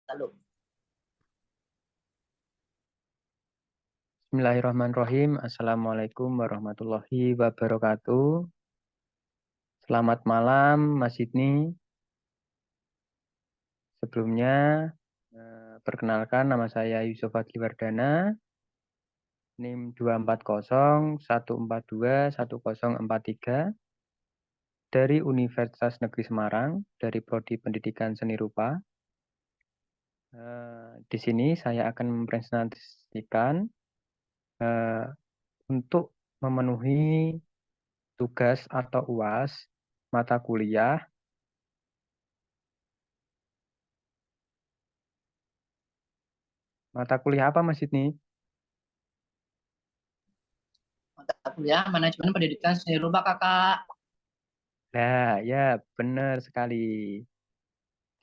Lalu, Bismillahirrahmanirrahim. Assalamualaikum warahmatullahi wabarakatuh. Selamat malam, Mas Sidni. Sebelumnya, perkenalkan nama saya Yusuf Fadli Wardana, NIM 24014214043 dari Universitas Negeri Semarang, dari Prodi Pendidikan Seni Rupa. Di sini saya akan mempresentasikan untuk memenuhi tugas atau UAS mata kuliah. Mata kuliah apa, Mas Sidni? mata kuliah manajemen pendidikan seni rupa kakak. Nah, ya benar sekali.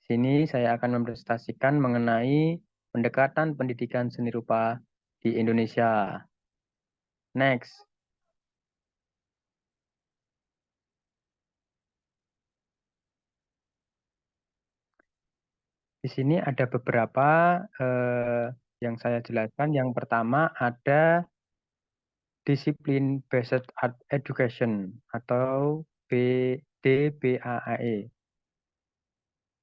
Di sini saya akan mempresentasikan mengenai pendekatan pendidikan seni rupa di Indonesia. Next. Di sini ada beberapa yang saya jelaskan. Yang pertama ada disiplin based art education atau DBAAE.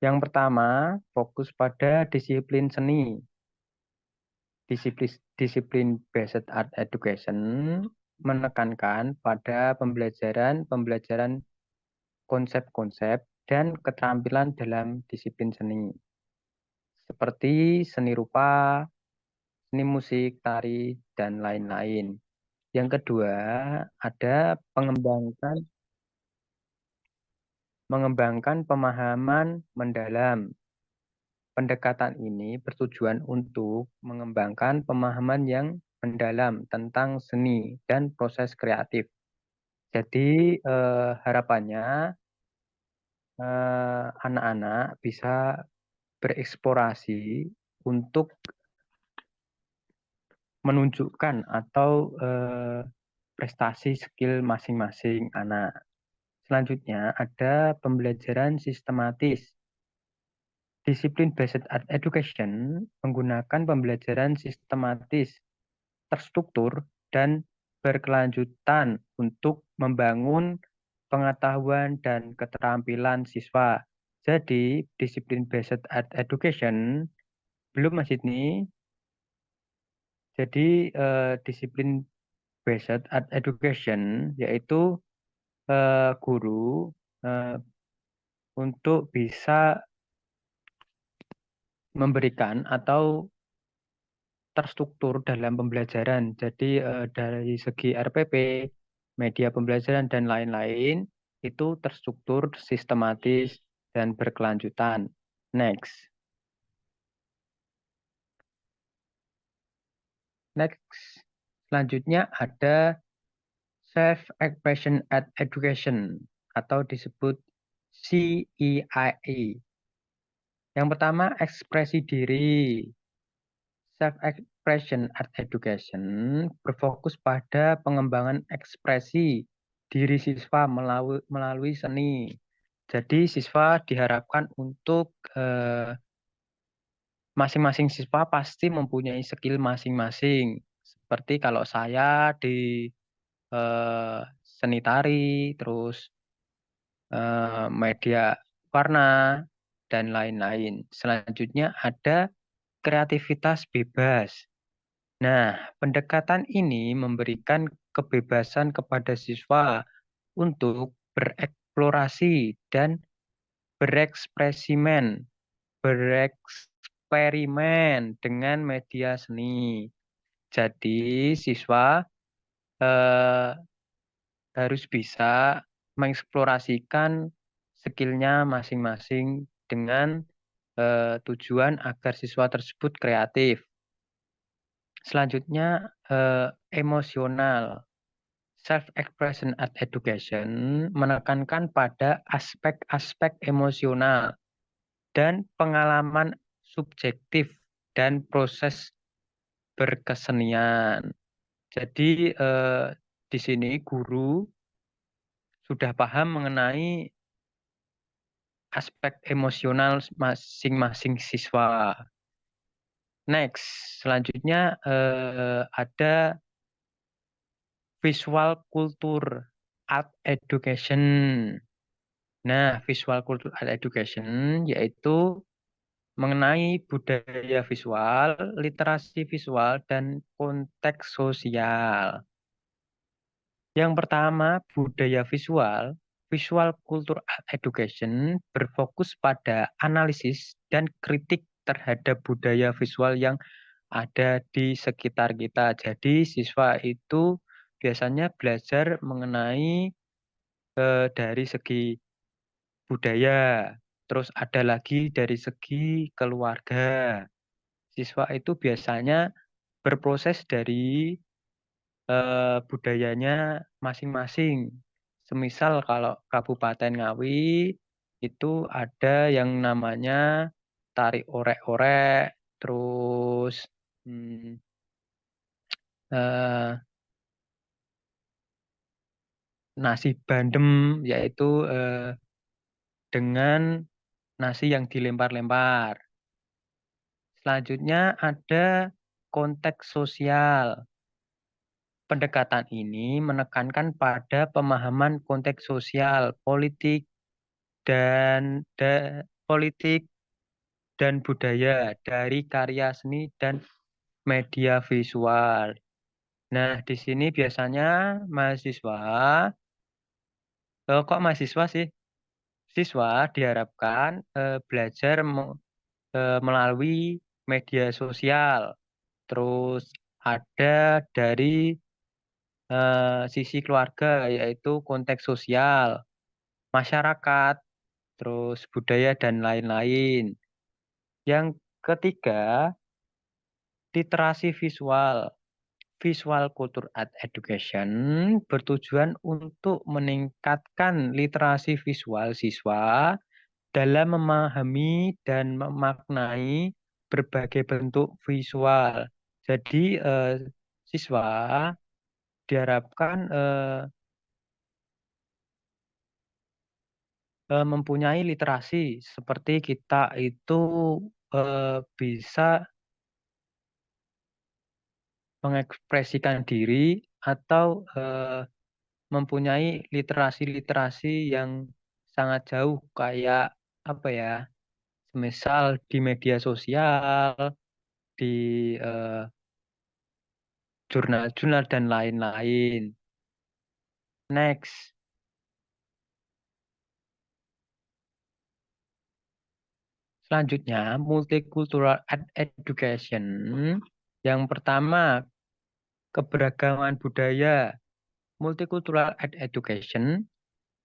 Yang pertama fokus pada disiplin seni. Disiplin based art education menekankan pada pembelajaran konsep-konsep dan keterampilan dalam disiplin seni, seperti seni rupa, seni musik, tari, dan lain-lain. Yang kedua, ada mengembangkan pemahaman mendalam. Pendekatan ini bertujuan untuk mengembangkan pemahaman yang mendalam tentang seni dan proses kreatif. Jadi harapannya anak-anak bisa bereksplorasi untuk menunjukkan atau prestasi skill masing-masing anak. Selanjutnya ada pembelajaran sistematis. Disiplin based art education menggunakan pembelajaran sistematis, terstruktur, dan berkelanjutan untuk membangun pengetahuan dan keterampilan siswa. Jadi, disiplin based art education belum, Mas Sidni. Jadi, disiplin based art education yaitu guru eh, untuk bisa memberikan atau terstruktur dalam pembelajaran. Jadi dari segi RPP, media pembelajaran dan lain-lain itu terstruktur, sistematis dan berkelanjutan. Next. Next. Selanjutnya ada self-expression at education atau disebut CEIE. Yang pertama, ekspresi diri. Self-expression art education berfokus pada pengembangan ekspresi diri siswa melalui seni. Jadi siswa diharapkan untuk masing-masing siswa pasti mempunyai skill masing-masing. Seperti kalau saya di seni tari, terus media warna, dan lain-lain. Selanjutnya ada kreativitas bebas. Nah, pendekatan ini memberikan kebebasan kepada siswa untuk bereksplorasi dan bereksperimen dengan media seni. Jadi, siswa eh, harus bisa mengeksplorasikan skillnya masing-masing dengan tujuan agar siswa tersebut kreatif. Selanjutnya, emosional. Self-expression art education menekankan pada aspek-aspek emosional dan pengalaman subjektif dan proses berkesenian. Jadi di sini guru sudah paham mengenai aspek emosional masing-masing siswa. Next, selanjutnya ada visual culture art education. Nah, visual culture art education yaitu mengenai budaya visual, literasi visual, dan konteks sosial. Yang pertama, budaya visual. Visual Culture Art Education berfokus pada analisis dan kritik terhadap budaya visual yang ada di sekitar kita. Jadi, siswa itu biasanya belajar mengenai dari segi budaya, terus ada lagi dari segi keluarga. Siswa itu biasanya berproses dari budayanya masing-masing. Semisal kalau Kabupaten Ngawi itu ada yang namanya tarik orek-orek, terus hmm, eh, nasi bandem, yaitu dengan nasi yang dilempar-lempar. Selanjutnya ada konteks sosial. Pendekatan ini menekankan pada pemahaman konteks sosial, politik dan budaya dari karya seni dan media visual. Nah, di sini biasanya mahasiswa, kok mahasiswa sih? Siswa diharapkan belajar melalui media sosial. Terus ada dari sisi keluarga, yaitu konteks sosial, masyarakat, terus budaya, dan lain-lain. Yang ketiga, literasi visual. Visual Culture Art Education bertujuan untuk meningkatkan literasi visual siswa dalam memahami dan memaknai berbagai bentuk visual. Jadi, siswa diharapkan mempunyai literasi seperti kita itu bisa mengekspresikan diri atau mempunyai literasi-literasi yang sangat jauh kayak apa ya, misal di media sosial, di jurnal-jurnal dan lain-lain. Next, selanjutnya multicultural education. Yang pertama, keberagaman budaya. Multicultural education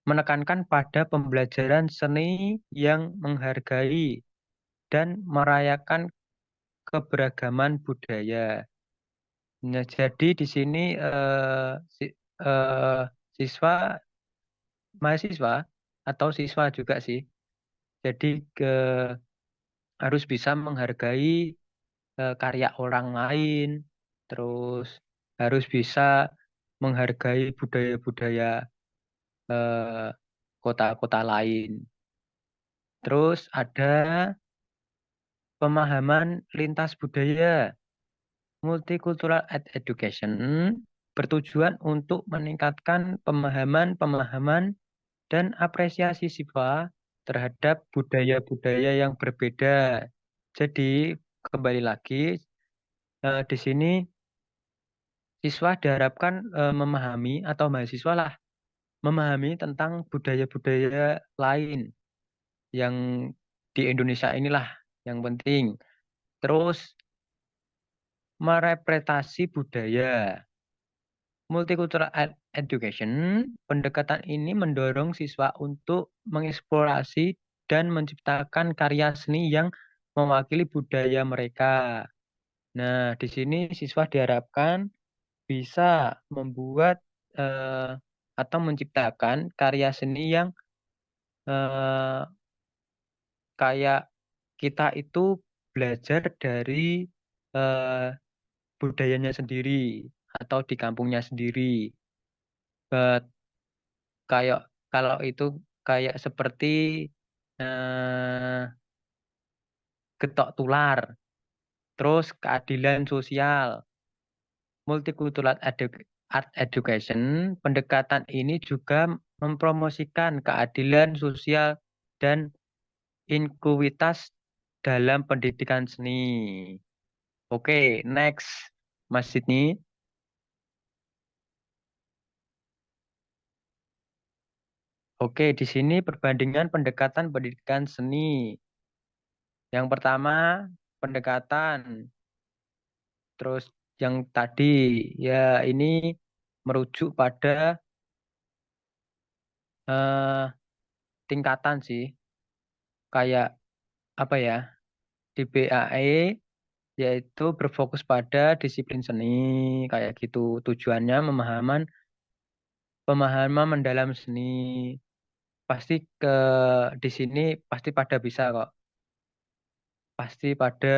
menekankan pada pembelajaran seni yang menghargai dan merayakan keberagaman budaya. Nah, jadi di sini eh, siswa, mahasiswa atau siswa juga sih. Jadi harus bisa menghargai karya orang lain, terus harus bisa menghargai budaya-budaya eh, kota-kota lain. Terus ada pemahaman lintas budaya. Multicultural education bertujuan untuk meningkatkan pemahaman-pemahaman dan apresiasi siswa terhadap budaya-budaya yang berbeda. Jadi, kembali lagi, di sini siswa diharapkan memahami atau mahasiswa lah memahami tentang budaya-budaya lain yang di Indonesia inilah yang penting. Terus, merepresentasi budaya. Multicultural education, pendekatan ini mendorong siswa untuk mengeksplorasi dan menciptakan karya seni yang mewakili budaya mereka. Nah, di sini siswa diharapkan bisa membuat atau menciptakan karya seni yang eh, kayak kita itu belajar dari eh, budayanya sendiri atau di kampungnya sendiri. Eh, kayak kalau itu kayak seperti eh, getok tular, terus keadilan sosial, multicultural art education. Pendekatan ini juga mempromosikan keadilan sosial dan inklusivitas dalam pendidikan seni. Oke, next, Mas Sidney. Oke, di sini perbandingan pendekatan pendidikan seni. Yang pertama, pendekatan. Terus yang tadi, ya ini merujuk pada eh, tingkatan sih. Kayak apa ya, di BAE yaitu berfokus pada disiplin seni. Kayak gitu. Tujuannya pemahaman mendalam seni. Pasti ke di sini pasti pada bisa kok. Pasti pada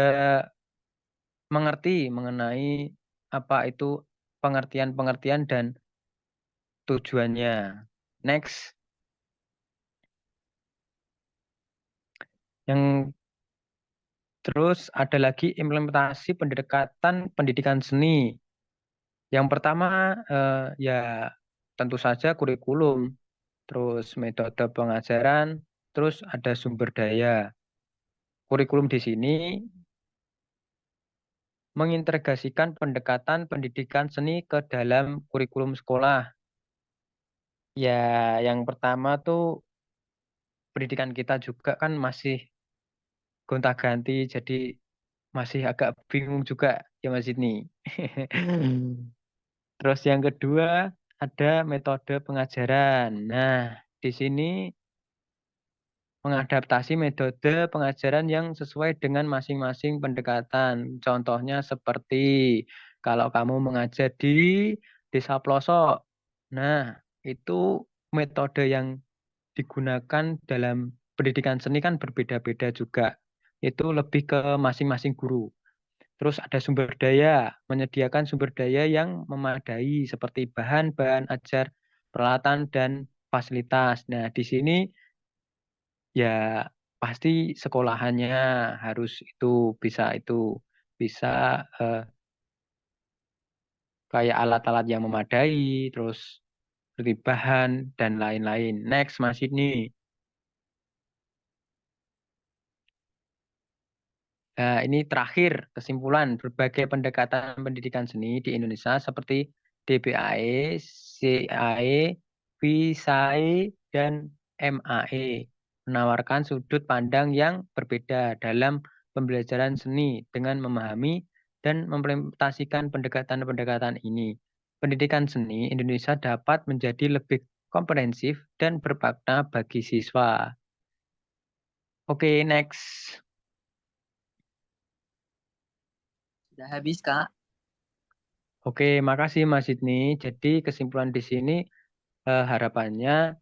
mengerti mengenai apa itu pengertian-pengertian dan tujuannya. Next, yang terus ada lagi implementasi pendekatan pendidikan seni. Yang pertama ya tentu saja kurikulum, terus metode pengajaran, terus ada sumber daya. Kurikulum di sini mengintegrasikan pendekatan pendidikan seni ke dalam kurikulum sekolah. Ya, yang pertama tuh pendidikan kita juga kan masih gonta-ganti, jadi masih agak bingung juga ya Mas ini. Terus yang kedua ada metode pengajaran. Nah, di sini mengadaptasi metode pengajaran yang sesuai dengan masing-masing pendekatan. Contohnya seperti kalau kamu mengajar di desa pelosok. Nah, itu metode yang digunakan dalam pendidikan seni kan berbeda-beda juga. Itu lebih ke masing-masing guru. Terus ada sumber daya, menyediakan sumber daya yang memadai seperti bahan-bahan ajar, peralatan, dan fasilitas. Nah, di sini ya pasti sekolahannya harus itu bisa eh, kayak alat-alat yang memadai, terus seperti bahan dan lain-lain. Next, Mas ini. Nah, ini terakhir kesimpulan berbagai pendekatan pendidikan seni di Indonesia seperti DBAE, CAE, VSAE, dan MAE menawarkan sudut pandang yang berbeda dalam pembelajaran seni dengan memahami dan mengimplementasikan pendekatan-pendekatan ini. Pendidikan seni Indonesia dapat menjadi lebih komprehensif dan bermakna bagi siswa. Oke, next. Sudah habis, Kak. Oke, makasih Mas Sidney. Jadi kesimpulan di sini harapannya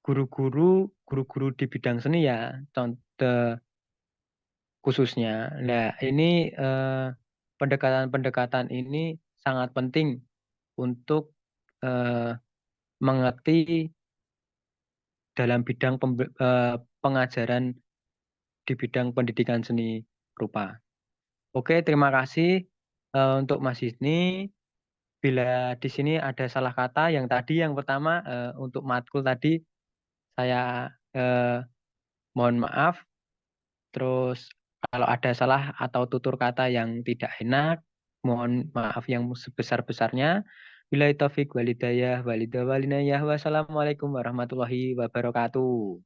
guru-guru di bidang seni ya, contoh khususnya. Nah, ini pendekatan-pendekatan ini sangat penting untuk eh, mengerti dalam bidang pengajaran di bidang pendidikan seni rupa. Oke, terima kasih untuk Mas Sidney. Bila di sini ada salah kata yang pertama untuk matkul tadi saya mohon maaf. Terus kalau ada salah atau tutur kata yang tidak enak, mohon maaf yang sebesar-besarnya. Billahi taufik walidayah walidawalina wassalamualaikum warahmatullahi wabarakatuh.